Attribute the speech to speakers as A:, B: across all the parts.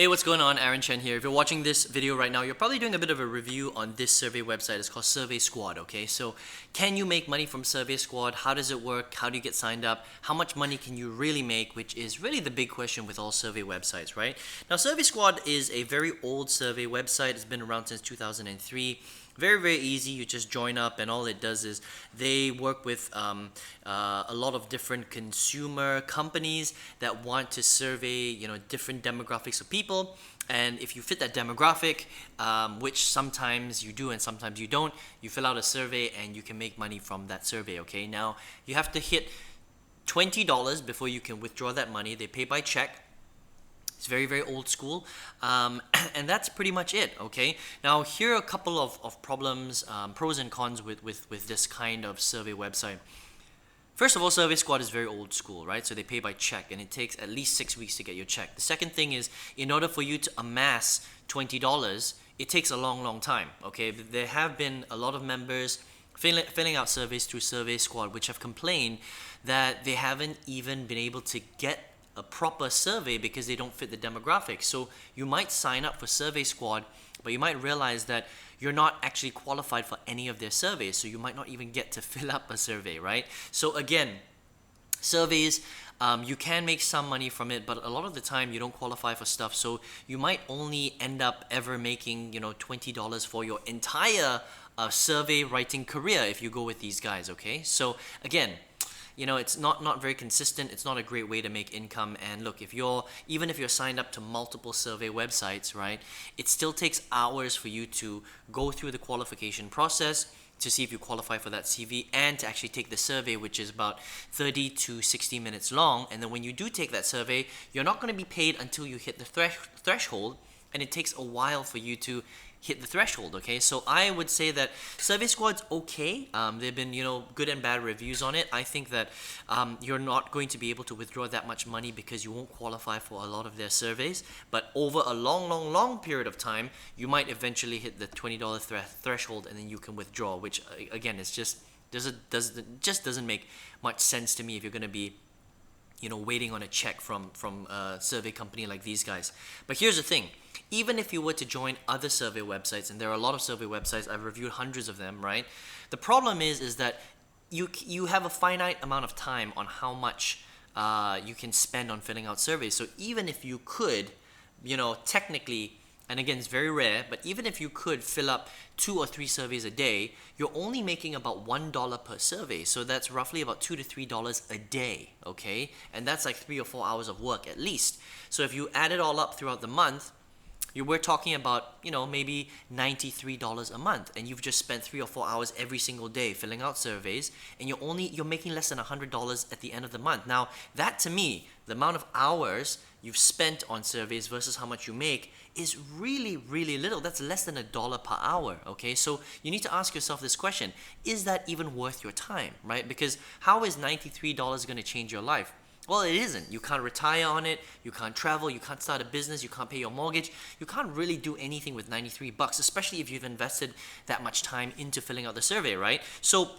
A: Hey, what's going on? Aaron Chen here. If you're watching this video right now, you're probably doing a bit of a review on this survey website. It's called Survey Squad, okay? So, can you make money from Survey Squad? How does it work? How do you get signed up? How much money can you really make? Which is really the big question with all survey websites, right? Now, Survey Squad is a very old survey website. It's been around since 2003. Very easy. You just join up, and all it does is they work with a lot of different consumer companies that want to survey different demographics of people. And if you fit that demographic, which sometimes you do and sometimes you don't, you fill out a survey and you can make money from that survey. Okay, now you have to hit $20 before you can withdraw that money. They pay by check. It's very old school, and that's pretty much it. Okay, now here are a couple of problems, pros and cons with this kind of survey website. First of all, Survey Squad is very old school, right? So they pay by check, and it takes at least 6 weeks to get your check. The second thing is, in order for you to amass $20, it takes a long time. Okay, there have been a lot of members filling out surveys through Survey Squad which have complained that they haven't even been able to get a proper survey because they don't fit the demographic. So you might sign up for Survey Squad, but you might realize that you're not actually qualified for any of their surveys, so you might not even get to fill up a survey, right? So again, surveys, you can make some money from it, but a lot of the time you don't qualify for stuff, so you might only end up ever making $20 for your entire survey writing career if you go with these guys. Okay, so again, it's not very consistent. It's not a great way to make income. And look, even if you're signed up to multiple survey websites, right, it still takes hours for you to go through the qualification process to see if you qualify for that CV and to actually take the survey, which is about 30 to 60 minutes long. And then when you do take that survey, you're not going to be paid until you hit the threshold, and it takes a while for you to hit the threshold. Okay, so I would say that Survey Squad's okay. There've been good and bad reviews on it. I think that you're not going to be able to withdraw that much money because you won't qualify for a lot of their surveys, but over a long period of time you might eventually hit the $20 threshold, and then you can withdraw, which again is just doesn't make much sense to me if you're going to be waiting on a check from a survey company like these guys. But here's the thing, even if you were to join other survey websites, and there are a lot of survey websites, I've reviewed hundreds of them, right? The problem is that you have a finite amount of time on how much you can spend on filling out surveys. So even if you could, technically, and again, it's very rare, but even if you could fill up 2 or 3 surveys a day, you're only making about $1 per survey. So that's roughly about $2 to $3 a day, okay? And that's like 3 or 4 hours of work at least. So if you add it all up throughout the month, we're talking about, maybe $93 a month, and you've just spent 3 or 4 hours every single day filling out surveys, and you're making less than $100 at the end of the month. Now, that to me, the amount of hours you've spent on surveys versus how much you make is really little. That's less than $1 per hour, okay? So you need to ask yourself this question, is that even worth your time, right? Because how is $93 going to change your life? Well, it isn't. You can't retire on it, you can't travel, you can't start a business, you can't pay your mortgage, you can't really do anything with $93, especially if you've invested that much time into filling out the survey, right? So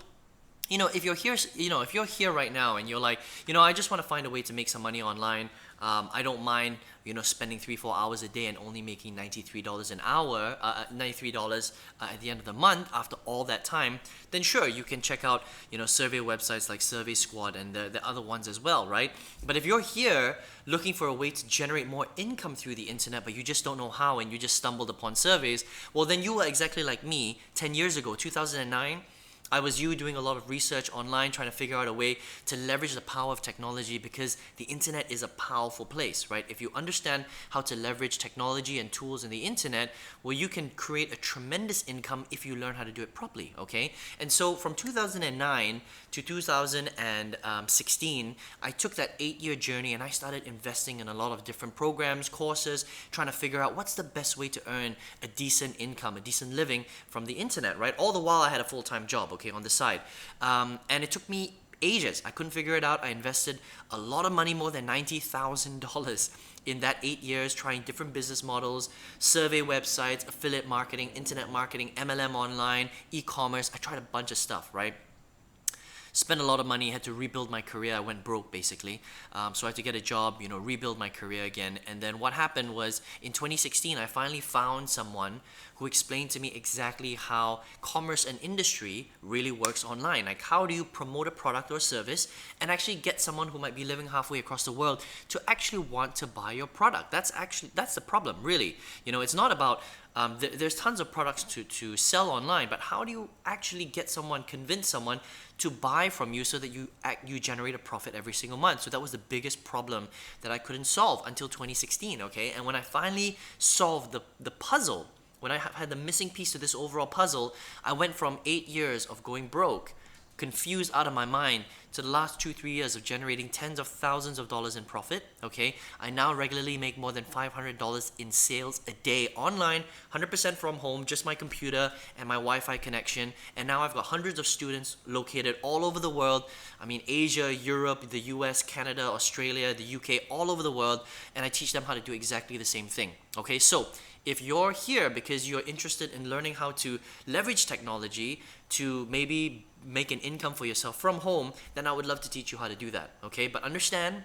A: if you're here right now and you're like, I just want to find a way to make some money online, I don't mind spending 3-4 hours a day and only making $93 an hour, $93 at the end of the month after all that time, then sure, you can check out survey websites like Survey Squad and the other ones as well, right? But if you're here looking for a way to generate more income through the internet, but you just don't know how, and you just stumbled upon surveys, well, then you were exactly like me 10 years ago, 2009. I was doing a lot of research online, trying to figure out a way to leverage the power of technology, because the internet is a powerful place, right? If you understand how to leverage technology and tools in the internet, well, you can create a tremendous income if you learn how to do it properly, okay? And so from 2009 to 2016, I took that 8-year journey and I started investing in a lot of different programs, courses, trying to figure out what's the best way to earn a decent income, a decent living from the internet, right? All the while I had a full-time job, okay, on the side. And it took me ages. I couldn't figure it out. I invested a lot of money, more than $90,000 in that 8 years, trying different business models, survey websites, affiliate marketing, internet marketing, MLM online, e-commerce. I tried a bunch of stuff, right? spent a lot of money, had to rebuild my career. I went broke basically. So I had to get a job, rebuild my career again. And then what happened was in 2016, I finally found someone who explained to me exactly how commerce and industry really works online. Like, how do you promote a product or service and actually get someone who might be living halfway across the world to actually want to buy your product? That's the problem, really. It's not about there's tons of products to sell online, but how do you actually convince someone to buy from you so that you generate a profit every single month? So that was the biggest problem that I couldn't solve until 2016, okay? And when I finally solved the puzzle, when I had the missing piece to this overall puzzle, I went from 8 years of going broke, confused out of my mind, to the last 2-3 years of generating tens of thousands of dollars in profit, okay? I now regularly make more than $500 in sales a day online, 100% from home, just my computer and my Wi-Fi connection. And now I've got hundreds of students located all over the world. I mean, Asia, Europe, the US, Canada, Australia, the UK, all over the world. And I teach them how to do exactly the same thing, okay? So if you're here because you're interested in learning how to leverage technology to maybe make an income for yourself from home, then I would love to teach you how to do that, okay? But understand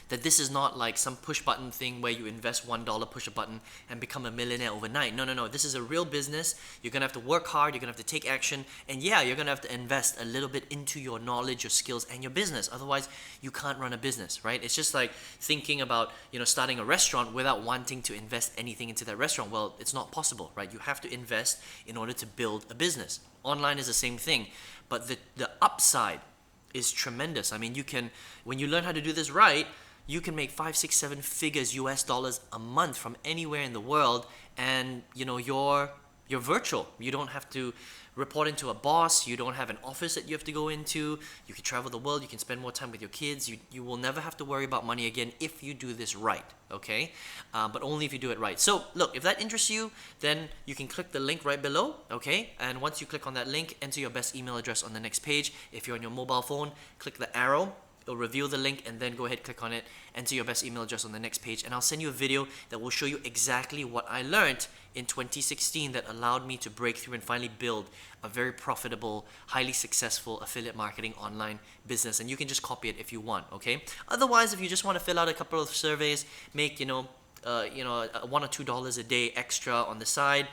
A: that this is not like some push button thing where you invest $1, push a button, and become a millionaire overnight. No. This is a real business. You're gonna have to work hard, you're gonna have to take action, and yeah, you're gonna have to invest a little bit into your knowledge, your skills, and your business. Otherwise, you can't run a business, right? It's just like thinking about, starting a restaurant without wanting to invest anything into that restaurant. Well, it's not possible, right? You have to invest in order to build a business. Online is the same thing, but the upside is tremendous. I mean, when you learn how to do this right, you can make 5, 6, 7 figures US dollars a month from anywhere in the world, and you're virtual. You don't have to report into a boss. You don't have an office that you have to go into. You can travel the world. You can spend more time with your kids. You will never have to worry about money again if you do this right, okay? But only if you do it right. So look, if that interests you, then you can click the link right below, okay? And once you click on that link, enter your best email address on the next page. If you're on your mobile phone, click the arrow. It'll reveal the link, and then go ahead, click on it, enter your best email address on the next page, and I'll send you a video that will show you exactly what I learned in 2016 that allowed me to break through and finally build a very profitable, highly successful affiliate marketing online business. And you can just copy it if you want, okay? Otherwise, if you just want to fill out a couple of surveys, make $1 or $2 a day extra on the side,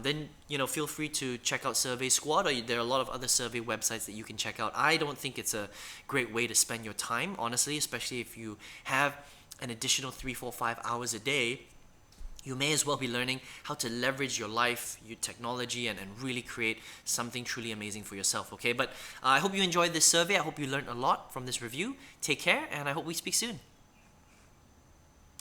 A: then feel free to check out Survey Squad, or there are a lot of other survey websites that you can check out. I don't think it's a great way to spend your time, honestly, especially if you have an additional 3, 4, 5 hours a day. You may as well be learning how to leverage your life, your technology, and really create something truly amazing for yourself, okay? But I hope you enjoyed this survey. I hope you learned a lot from this review. Take care, and I hope we speak soon.